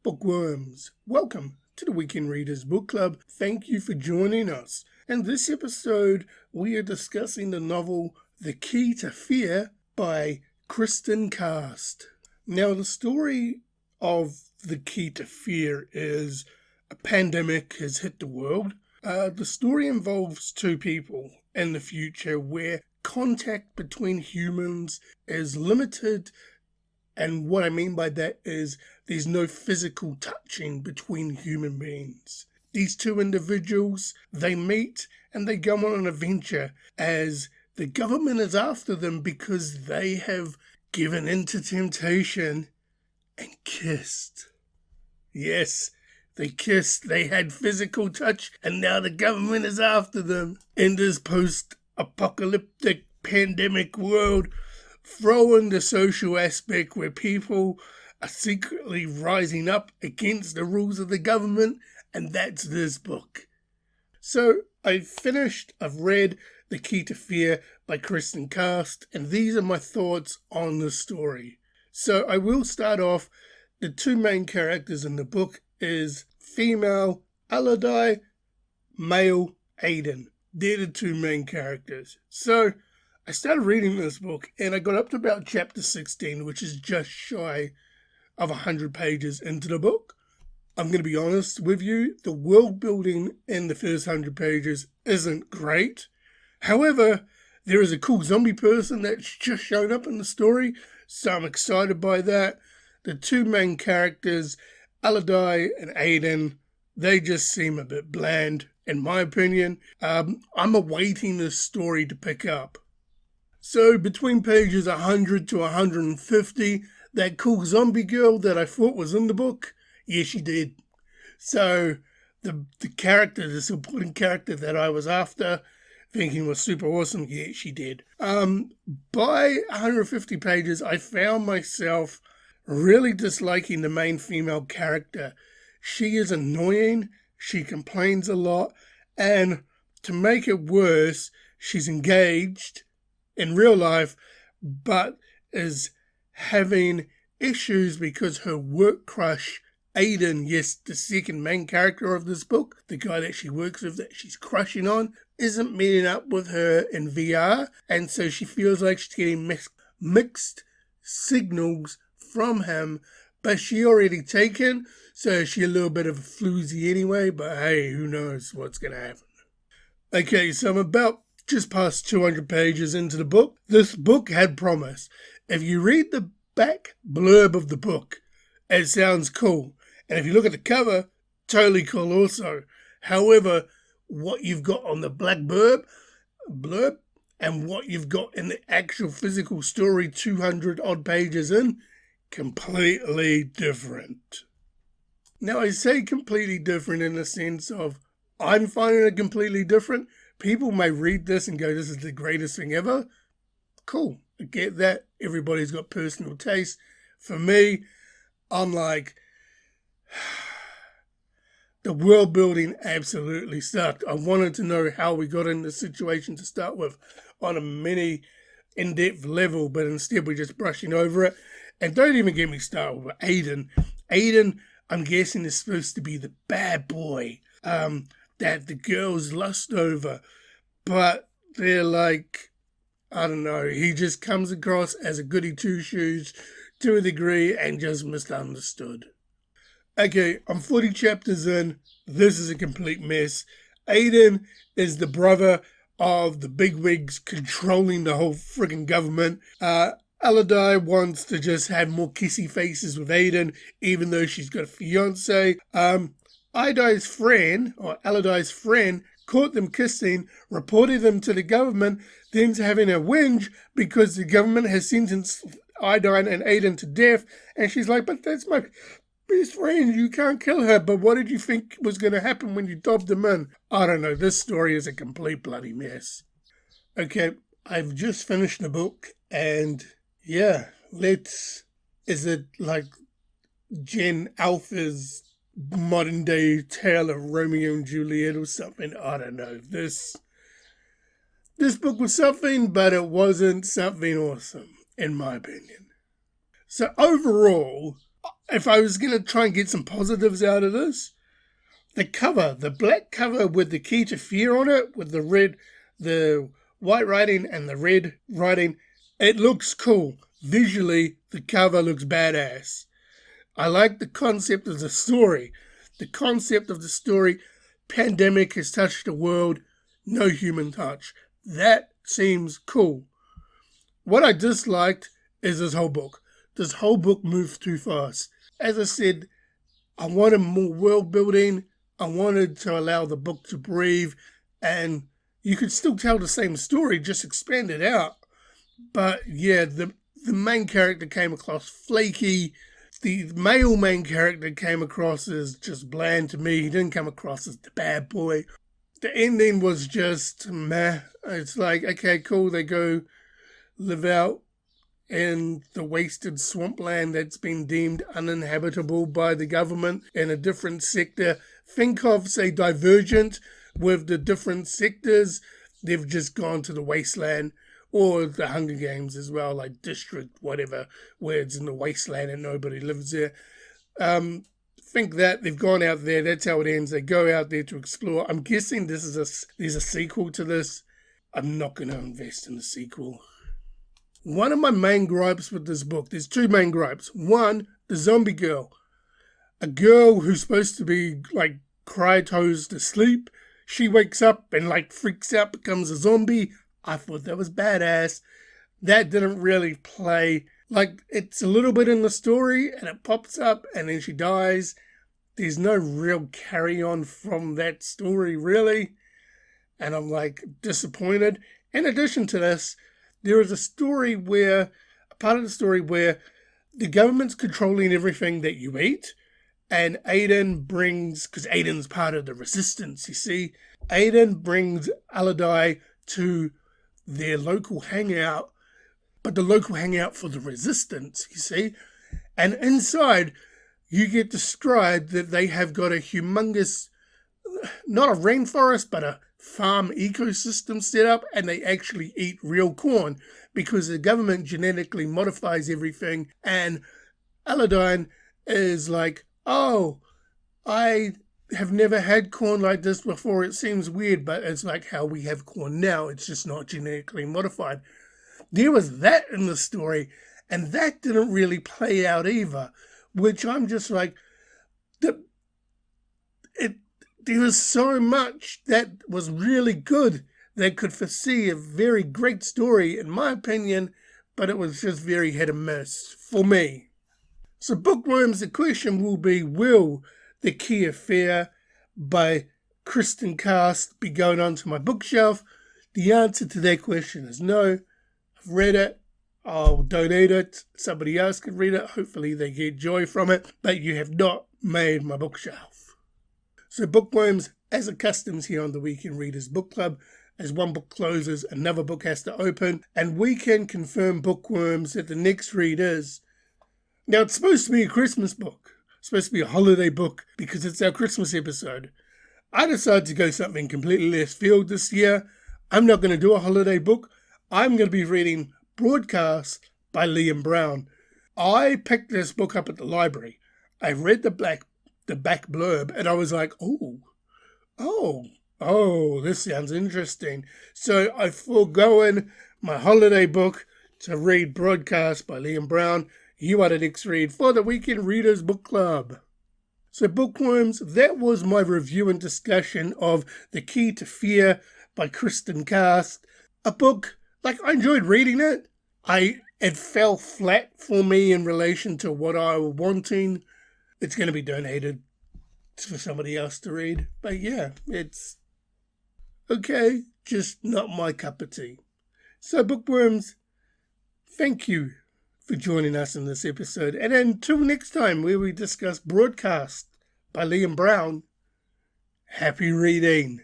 Bookworms, welcome to the Weekend Readers Book Club. Thank you for joining us. In this episode, we are discussing the novel The Key to Fear by Kristin Cast. Now, the story of The Key to Fear is a pandemic has hit the world. The story involves two people in the future where contact between humans is limited. And what I mean by that is there's no physical touching between human beings. These two individuals, they meet and they go on an adventure as the government is after them because they have given in to temptation and kissed. Yes, they kissed, they had physical touch, and now the government is after them. In this post-apocalyptic pandemic world, throw in the social aspect where people are secretly rising up against the rules of the government, and that's this book. So I've read The Key to Fear by Kristin Cast, and these are my thoughts on the story. So I will start off, the two main characters in the book is female Aladi, male Aiden. They're the two main characters. So I started reading this book and I got up to about chapter 16, which is just shy of 100 pages into the book. I'm going to be honest with you, the world building in the first 100 pages isn't great. However, there is a cool zombie person that's just shown up in the story, so I'm excited by that. The two main characters, Aladi and Aiden, they just seem a bit bland, in my opinion. I'm awaiting this story to pick up. So between pages 100 to 150, that cool zombie girl that I thought was in the book, yeah, she did. So the supporting character that I was after, thinking was super awesome, yeah, she did. By 150 pages, I found myself really disliking the main female character. She is annoying, she complains a lot, and to make it worse, she's engaged in real life, but is having issues because her work crush, Aiden, yes, the second main character of this book, the guy that she works with that she's crushing on, isn't meeting up with her in VR, and so she feels like she's getting mixed signals from him, but she already taken, so she's a little bit of a floozy anyway, but hey, who knows what's going to happen. Okay, so I'm about just past 200 pages into the book. This book had promise. If you read the back blurb of the book, it sounds cool. And if you look at the cover, totally cool also. However, what you've got on the black blurb, and what you've got in the actual physical story 200 odd pages in, completely different. Now I say completely different in the sense of I'm finding it completely different. People may read this and go, this is the greatest thing ever. Cool, I get that. Everybody's got personal taste. For me, I'm like, the world building absolutely sucked. I wanted to know how we got in this situation to start with on a mini in-depth level, but instead we're just brushing over it. And don't even get me started with Aiden. Aiden, I'm guessing, is supposed to be the bad boy that the girls lust over, but they're like, I don't know, he just comes across as a goody two-shoes to a degree and just misunderstood. Okay, I'm 40 chapters in, this is a complete mess. Aiden is the brother of the bigwigs controlling the whole friggin' government. Aladi wants to just have more kissy faces with Aiden, even though she's got a fiance. Aladi's friend caught them kissing, reported them to the government, then having a whinge because the government has sentenced Aladi and Aiden to death. And she's like, but that's my best friend, you can't kill her. But what did you think was going to happen when you dobbed them in? I don't know, this story is a complete bloody mess. Okay, I've just finished the book and yeah, is it like Gen Alpha's modern day tale of Romeo and Juliet or something? I don't know. This book was something, but it wasn't something awesome, in my opinion. So overall, if I was going to try and get some positives out of this, the cover, the black cover with the key to fear on it, with the white writing and the red writing, it looks cool. Visually, the cover looks badass. I like the concept of the story. The concept of the story, pandemic has touched the world, no human touch. That seems cool. What I disliked is this whole book. This whole book moved too fast. As I said, I wanted more world building. I wanted to allow the book to breathe, and you could still tell the same story, just expand it out. But yeah, the main character came across flaky. The male main character came across as just bland to me. He didn't come across as the bad boy. The ending was just meh. It's like, okay, cool, they go live out in the wasted swampland that's been deemed uninhabitable by the government in a different sector. Think of, say, Divergent with the different sectors. They've just gone to the wasteland, or the Hunger Games as well, like District, whatever, where it's in the wasteland and nobody lives there. Think that they've gone out there. That's how it ends. They go out there to explore. I'm guessing there's a sequel to this. I'm not going to invest in the sequel. One of my main gripes with this book, there's two main gripes. One, the zombie girl. A girl who's supposed to be like cryotosed to sleep. She wakes up and like freaks out, becomes a zombie. I thought that was badass. That didn't really play. Like, it's a little bit in the story and it pops up and then she dies. There's no real carry on from that story, really. And I'm like disappointed. In addition to this, there is a part of the story where the government's controlling everything that you eat. And Aiden because Aiden's part of the resistance, you see. Aiden brings Aladai to their local hangout, but the local hangout for the resistance, you see. And inside, you get described that they have got a humongous, not a rainforest, but a farm ecosystem set up, and they actually eat real corn because the government genetically modifies everything. And Aladine is like, oh, I have never had corn like this before. It seems weird, but it's like how we have corn now. It's just not genetically modified. There was that in the story, and that didn't really play out either, which I'm just like, there was so much that was really good that could foresee a very great story, in my opinion, but it was just very hit and miss for me. So Bookworms, the question will be, will The Key Affair by Kristin Cast be going onto my bookshelf? The answer to that question is no. I've read it. I'll donate it. Somebody else can read it. Hopefully they get joy from it. But you have not made my bookshelf. So Bookworms, as it customs here on the Weekend Readers Book Club, as one book closes, another book has to open. And we can confirm, Bookworms, that the next read is... Now, it's supposed to be a Christmas book. It's supposed to be a holiday book because it's our Christmas episode. I decided to go something completely left field this year. I'm not going to do a holiday book. I'm going to be reading Broadcast by Liam Brown. I picked this book up at the library. I read the back blurb and I was like, oh, this sounds interesting. So I've foregoing my holiday book to read Broadcast by Liam Brown. You are the next read for the Weekend Readers Book Club. So Bookworms, that was my review and discussion of The Key to Fear by Kristin Cast. A book, like, I enjoyed reading it. It fell flat for me in relation to what I was wanting. It's going to be donated for somebody else to read. But yeah, it's okay, just not my cup of tea. So Bookworms, thank you for joining us in this episode. And until next time, where we discuss Broadcast by Liam Brown, happy reading.